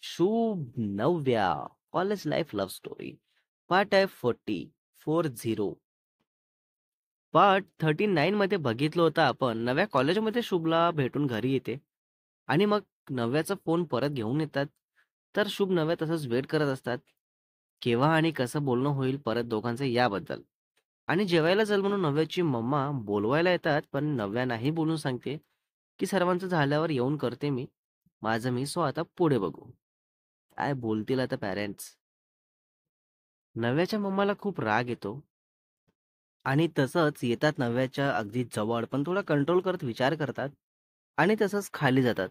शुभ नवव्या college life love story part आहे 40. पार्ट 39 मध्ये बघितलं होतं आपण. नव्या कॉलेजमध्ये शुभला भेटून घरी येते आणि मग नव्याचा फोन परत घेऊन येतात. तर शुभ नव्या तसंच वेट करत असतात, केव्हा आणि कसं बोलणं होईल परत दोघांचं याबद्दल. आणि जेवायला चल म्हणून नव्याची मम्मा बोलवायला येतात, पण नव्या नाही बोलून सांगते की सर्वांचं झाल्यावर येऊन करते मी, माझं मी, सो आता पुढे बघू. काय बोलतील आता पॅरेंट्स. नव्याच्या मम्माला खूप राग येतो आणि तसंच येतात नव्याच्या अगदी जवळ, पण थोडा कंट्रोल करत विचार करतात आणि तसंच खाली जातात.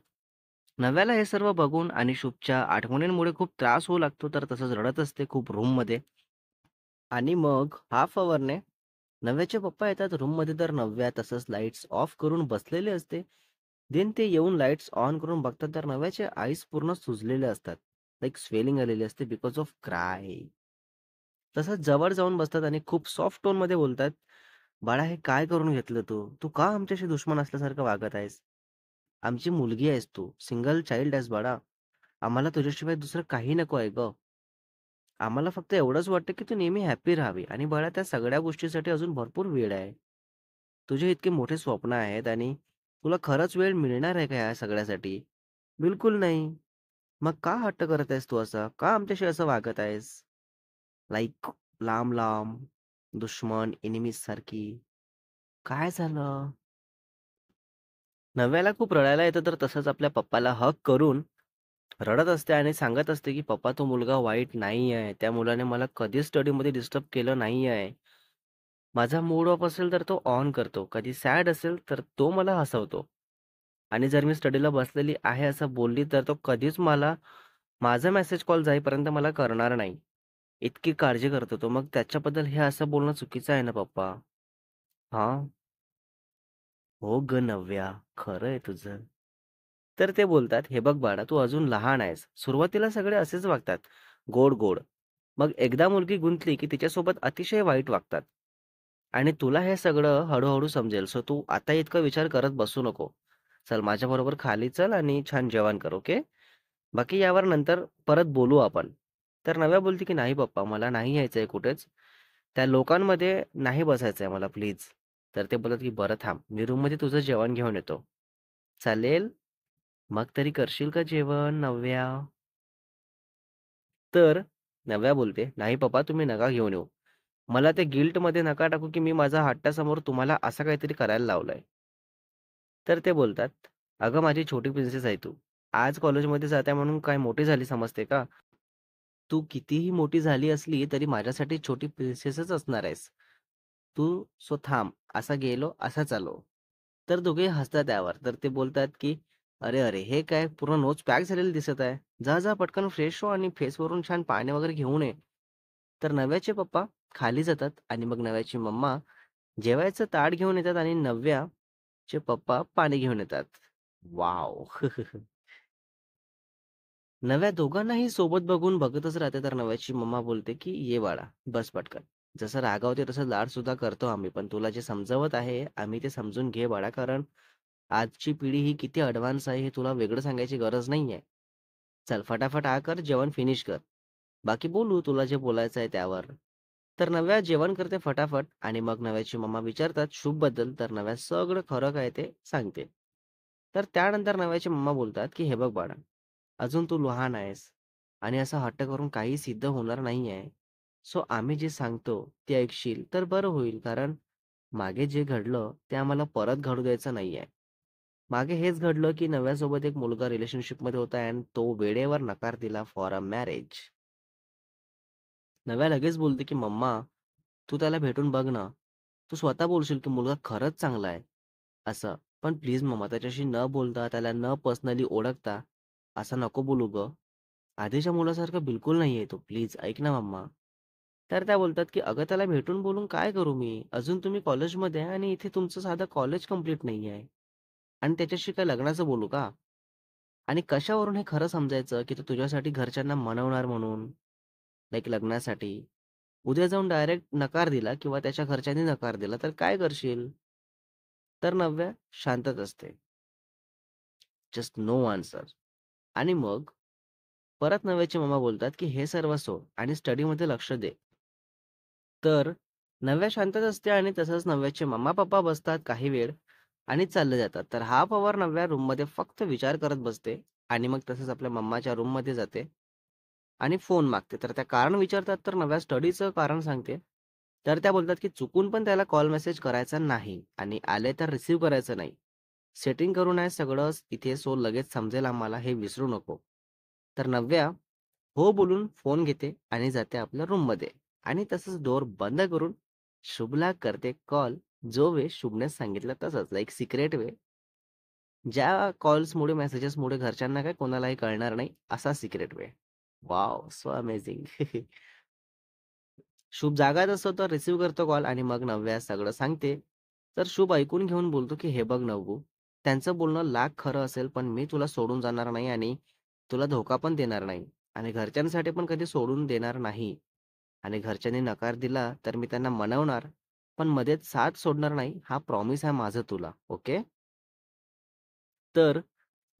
नव्याला हे सर्व बघून आणि शुभच्या आठवणींमुळे खूप त्रास होऊ लागतो, तर तसंच रडत असते खूप रूममध्ये. आणि मग हाफ अवरने नव्याचे पप्पा येतात रूममध्ये, तर नव्या तसंच लाईट्स ऑफ करून बसलेले असते. देन ते येऊन लाईट्स ऑन करून बघतात, तर नव्याचे आईस पूर्ण सुजलेले असतात. लाईक स्वेलिंग आलेली असते बिकॉज ऑफ क्राय. तसंच जवळ जाऊन बसतात आणि खूप सॉफ्ट टोनमध्ये बोलतात, "बाळा, हे काय करून घेतलं तू? तू का आमच्याशी दुश्मन असल्यासारखं वागत आहेस? आमची मुलगी आहेस तू, सिंगल चाइल्ड आहेस बाळा. आम्हाला तुझ्याशिवाय दुसरं काही नको आहे गं. आम्हाला फक्त एवढंच वाटतं की तू नेहमी हॅपी राहावी आणि बाळा त्या सगळ्या गोष्टीसाठी अजून भरपूर वेळ आहे. तुझे इतके मोठे स्वप्न आहेत आणि तुला खरंच वेळ मिळणार आहे का या सगळ्यासाठी? बिलकुल नाही. मग का हट्ट करत आहेस तू असा? का आमच्याशी असं वागत आहेस? लाइक लांब-लांब, दुश्मन, एनिमीज सारखी. काय झालं? नव्याला खूप रडायला येतं, तर तसंच आपल्या पप्पाला हग करून रडत असते आणि सांगत असते, की "पप्पा, तो मुलगा वाईट नाही आहे. त्या मुलाने मला कधीच स्टडीमध्ये डिस्टर्ब केलं नाही आहे. माझा मूड ऑफ असेल तर तो ऑन करतो. कधी सॅड असेल तर तो मला हसवतो. आणि जर मी स्टडीला बसलेली आहे असं बोलली तर तो कधीच मला माझा मेसेज कॉल जाईपर्यंत मला करणार नाही. इतकी काळजी करतो तो. मग त्याच्याबद्दल हे असं बोलणं चुकीचं आहे ना पप्पा?" "हां, हो गं नव्या, खरं आहे तुझं." तर ते बोलतात, "हे बघ बाळा, तू अजून लहान आहेस. सुरुवातीला सगळे असेच वागतात, गोड-गोड. मग एकदा मुलगी गुंतली की तिच्यासोबत अतिशय वाईट वागतात. आणि तुला हे सगळं हळू समजेल. सो तू आता इतका विचार करत बसू नको. चल माझ्याबरोबर खाली चल आणि छान जेवण कर, ओके? बाकी यावर नंतर परत बोलू आपण." तर नव्या बोलते की "नाही पप्पा, मला नाही यायचंय कुठेच. त्या लोकांमध्ये नाही बसायचंय मला प्लीज." तर ते बोलतात की "बरं थांब, मी रूममध्ये तुझं जेवण घेऊन येतो." "चालेल? मग तरी करशील का जेवण नव्या?" तर नव्या बोलते, "नाही पप्पा, तुम्ही नका घेऊन येऊ. मला ते गिल्टमध्ये नका टाकू की मी माझ्या हट्टासमोर तुम्हाला असं काहीतरी करायला लावलंय." तर ते बोलतात, "अगं माझी छोटी प्रिन्सेस आहे तू. आज कॉलेजमध्ये जाते म्हणून काय मोठी झाली समजते का? तू कितीही मोठी झाली असली तरी माझ्यासाठी छोटी प्रिन्सेसच असणार आहेस. तू सो थांब, असा गेलो, असाच आलो." तर दोघेही हसतात त्यावर. तर ते बोलतात की "अरे, अरे, हे काय पूर्ण नोज पॅक झालेलं दिसत आहे. जा, जा पटकन फ्रेश हो आणि फेसवरून छान पाणी वगैरे घेऊन ये." तर नव्याचे पप्पा खाली जातात आणि मग नव्याची मम्मा जेवायचं ताट घेऊन येतात आणि नव्याचे पप्पा पाणी घेऊन येतात. वॉव! नव्या दोघांनाही सोबत बघून बघतच राहते, तर नव्याची मम्मा बोलते, की "ये बाळा, बस पटकन. जसं रागावते तसं लाडसुद्धा करतो आम्ही, पण तुला जे समजवत आहे, आम्ही ते समजून घे बाळा, कारण आजची पिढी ही किती ॲडव्हान्स आहे हे तुला वेगळं सांगायची गरज नाहीये. चल फटाफट हा कर, जेवण फिनिश कर. बाकी बोलू तुला जे बोलायचं आहे त्यावर." तर नव्या जेवण करते फटाफट आणि मग नव्याची मम्मा विचारतात शुभबद्दल, तर नव्या सगळं खरं काय ते सांगते. तर त्यानंतर नव्याची मम्मा बोलतात, की "हे बघ बाळा, अजून तू लहान आहेस आणि असा हट्ट करून काही सिद्ध होणार नाही आहे. सो आम्ही जे सांगतो ते ऐकशील तर बरं होईल, कारण मागे जे घडलं ते आम्हाला परत घडू द्यायचं नाहीये." मागे हेच घडलं, की नव्यासोबत एक मुलगा रिलेशनशिपमध्ये होता आणि तो वेळेवर नकार दिला फॉर अ मॅरेज. नव्या लगेच बोलते, की "मम्मा, तू त्याला भेटून बघ ना. तू स्वतः बोलशील, की मुलगा खरंच चांगला आहे." असं. "पण प्लीज मम्मा, त्याच्याशी न बोलता, त्याला न पर्सनली ओळखता, असं नको बोलू गं. आधीच्या मुलासारखं बिलकुल नाहीये तो. प्लीज ऐक ना मम्मा." तर त्या बोलतात, की "अगं त्याला भेटून बोलून काय करू मी? अजून तुम्ही कॉलेजमध्ये आहे आणि इथे तुमचं साधं कॉलेज कंप्लीट नाहीये. आणि त्याच्याशी काय लग्नाचं बोलू का? आणि कशावरून हे खरं समजायचं, की तो तुझ्यासाठी घरच्यांना मनवणार म्हणून, लाइक लग्नासाठी. उद्या जाऊन डायरेक्ट नकार दिला किंवा त्याच्या घरच्यांनी नकार दिला, तर काय करशील?" तर नव्या शांतच असते. Just no answer. आणि मग परत नव्याचे मामा बोलतात, की "हे सर्व सोड आणि स्टडीमध्ये लक्ष दे." तर नव्या शांतच असते आणि तसंच नव्याचे मम्मा-पप्पा बसतात काही वेळ आणि चालले जातात. तर हाफ अवर नव्या रूममध्ये फक्त विचार करत बसते आणि मग तसंच आपल्या मम्माच्या रूममध्ये जाते आणि फोन मागते. तर त्या कारण विचारतात, तर नव्या स्टडीचं कारण सांगते. तर त्या बोलतात, की चुकून पण त्याला कॉल मेसेज करायचा नाही आणि आले तर रिसीव्ह करायचं नाही. सेटिंग करून आहे सगळंच इथे, सो लगेच समजेल आम्हाला, हे विसरू नको. तर नव्या हो बोलून फोन घेते आणि जाते आपल्या रूममध्ये आणि तसंच डोअर बंद करून शुभला करते कॉल. जो वे शुभने सांगितलं तसंच, लाईक सिक्रेट वे, ज्या कॉल्समुळे मेसेजेसमुळे घरच्यांना काय कोणालाही कळणार नाही, असा secret way. Wow, so amazing. शुभ जागाच असतो तर रिसीव्ह करतो कॉल आणि मग नव्या सगळं सांगते. तर शुभ ऐकून घेऊन बोलतो, की "हे बघ नव्वू, त्यांचं बोलणं लाख खरं असेल, पण मी तुला सोडून जाणार नाही आणि तुला धोका पण देणार नाही आणि घरच्यांसाठी पण कधी सोडून देणार नाही आणि घरच्यांनी नकार दिला तर मी त्यांना मनवणार, पण मध्येच साथ सोडणार नाही. हा प्रॉमिस आहे माझं तुला. ओके?" तर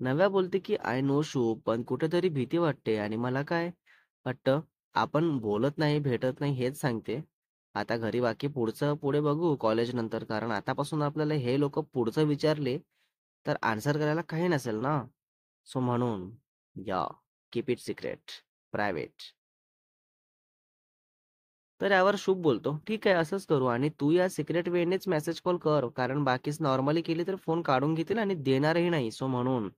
नव्या बोलते, की "आय नो शुभ, पण कुठेतरी भीती वाटते आणि मला काय वाटतं, आपण बोलत नाही, भेटत नाही हेच सांगते. आता घरी बाकी पुढचं पुढे बघू कॉलेजनंतर, कारण आतापासून आपल्याला हे लोकं पुढचं विचारले, तर आन्सर करायला काही नसेल ना. सो म्हणून या कीप इट सिक्रेट, प्रायव्हेट." तर यावर शुभ बोलतो, "ठीक आहे, असंच करू आणि तू या सिक्रेट वेनेच मेसेज कॉल कर, कारण बाकीच नॉर्मली केली तर फोन काढून घेतील आणि देणारही नाही. सो म्हणून."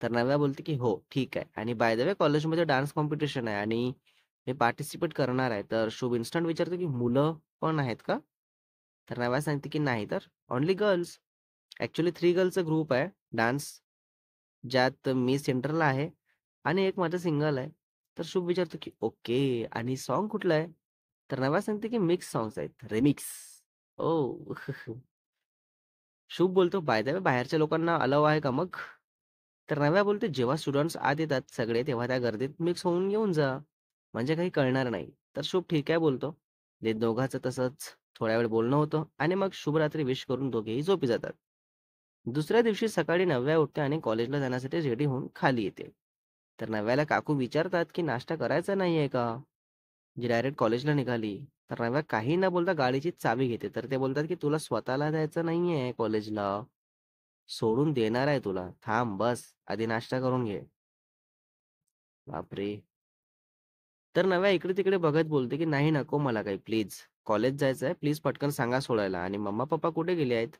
तर नव्या बोलते, की "हो, ठीक आहे. आणि बाय द वे कॉलेजमध्ये डान्स कॉम्पिटिशन आहे आणि मी पार्टिसिपेट करणार आहे." तर शुभ इन्स्टंट विचारतो, की "मुलं पण आहेत का?" तर नव्या सांगते, की "नाही तर ओन्ली गर्ल्स." ॲक्चुअली 3 गर्ल्सचा ग्रुप आहे डान्स, ज्यात मी सेंटरला आहे आणि एक माझा सिंगल आहे. तर शुभ विचारतो, की "ओके, आणि सॉन्ग कुठलं आहे?" तर नव्या सांगते, की मिक्स सॉन्ग्स आहेत, रिमिक्स. ओह! शुभ बोलतो, "बाय द वे बाहेरच्या लोकांना अलाऊ आहे का मग?" तर नव्या बोलते, "जेव्हा स्टुडंट्स आत येतात सगळे, तेव्हा त्या गर्दीत मिक्स होऊन येऊन जा. म्हणजे काही कळणार नाही." तर शुभ ठीक आहे बोलतो. ते दोघांचं तसंच थोड्या वेळ बोलणं होतं आणि मग शुभरात्री विश करून दोघेही झोपी जातात. दुसऱ्या दिवशी सकाळी नव्या उठते आणि कॉलेजला जाण्यासाठी रेडी होऊन खाली येते. तर नव्याला काकू विचारतात, की "नाश्ता करायचा नाहीये का?" जी डायरेक्ट कॉलेजला निघाली. तर नव्या काही न बोलता गाडीची चावी घेते. तर ते बोलतात, की "तुला स्वतःला जायचं नाहीये कॉलेजला. सोडून देणार आहे तुला. थांब बस, आधी नाश्ता करून घे." बापरे! तर नव्या इकडे-तिकडे बघत बोलते, की "नाही, नको मला काही प्लीज. कॉलेज जायचं आहे. प्लीज पटकन सांगा सोडायला आणि मम्मा-पप्पा कुठे गेले आहेत?"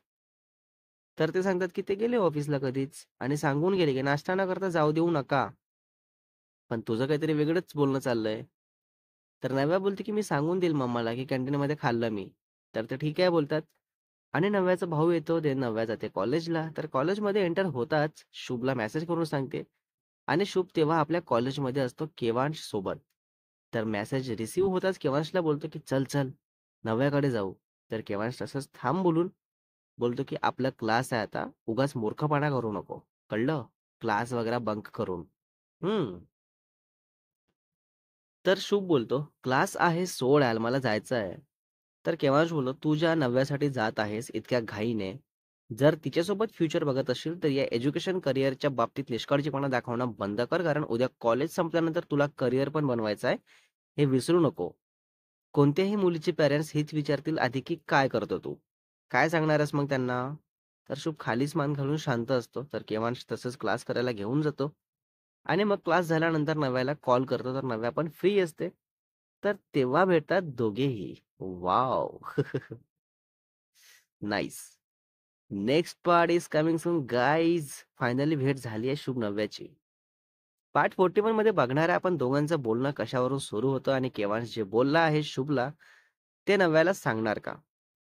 तर ते सांगतात, की "ते गेले ऑफिसला कधीच आणि सांगून गेले, की नाश्ता न करता जाऊ देऊ नका." पण तुझं काहीतरी वेगळंच बोलणं चाललंय. तर नव्या बोलते, की "मी सांगून देईल मम्माला, की कॅन्टीनमध्ये खाल्लं मी." तर ते ठीक आहे बोलतात आणि नव्याचा भाऊ येतो. ते नव्या जाते कॉलेजला. तर कॉलेजमध्ये एंटर होताच शुभला मेसेज करून सांगते आणि शुभ तेव्हा आपल्या कॉलेजमध्ये असतो केवांश सोबत. तर मेसेज रिसीव्ह होताच केवांशला बोलतो, की "चल, चल, नव्याकडे जाऊ." तर केवांश तसंच थांब बोलून बोलतो, की "आपला क्लास आहे आता. उगाच मूर्खपणा करू नको. कळलं? क्लास वगैरे बंक करून." हं. तर शुभ बोलतो, "क्लास आहे, सोड यार, मला जायचं आहे." तर केव्हाच बोललो, "तू ज्या नव्यासाठी जात आहेस इतक्या घाईने, जर तिच्यासोबत फ्युचर बघत असशील, तर या एज्युकेशन करिअरच्या बाबतीत निष्काळजीपणा दाखवणं बंद कर. कारण उद्या कॉलेज संपल्यानंतर तुला करिअर पण बनवायचं आहे, हे विसरू नको." कोणत्याही मुलीचे पॅरेंट्स हेच विचारतील आधी, की "काय करतो तू?" काय सांगणार आहेस मग त्यांना? तर शुभ खालीच मान घालून शांत असतो. तर केव्हांश तसंच क्लास करायला घेऊन जातो आणि मग क्लास झाल्यानंतर नव्याला कॉल करतो. तर नव्या पण फ्री असते. तर तेव्हा भेटतात दोघेही. Wow! Nice. Next part is coming soon guys. Finally भेट झाली आहे शुभ नव्याची. पार्ट 41 मध्ये बघणार आहे आपण दोघांचं बोलणं कशावरून सुरू होतं आणि केव्हांश जे बोलला आहे शुभला, ते नव्याला सांगणार का?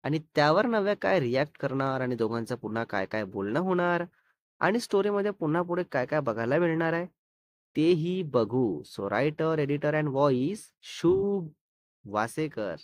आणि त्यावर नव्या काय रिएक्ट करणार आणि दोघांचं पुन्हा काय-काय बोलणं होणार आणि स्टोरीमध्ये पुन्हा पुढे काय-काय बघायला मिळणार आहे, तेही बघू. So writer, editor end voice शुभ वासेकर.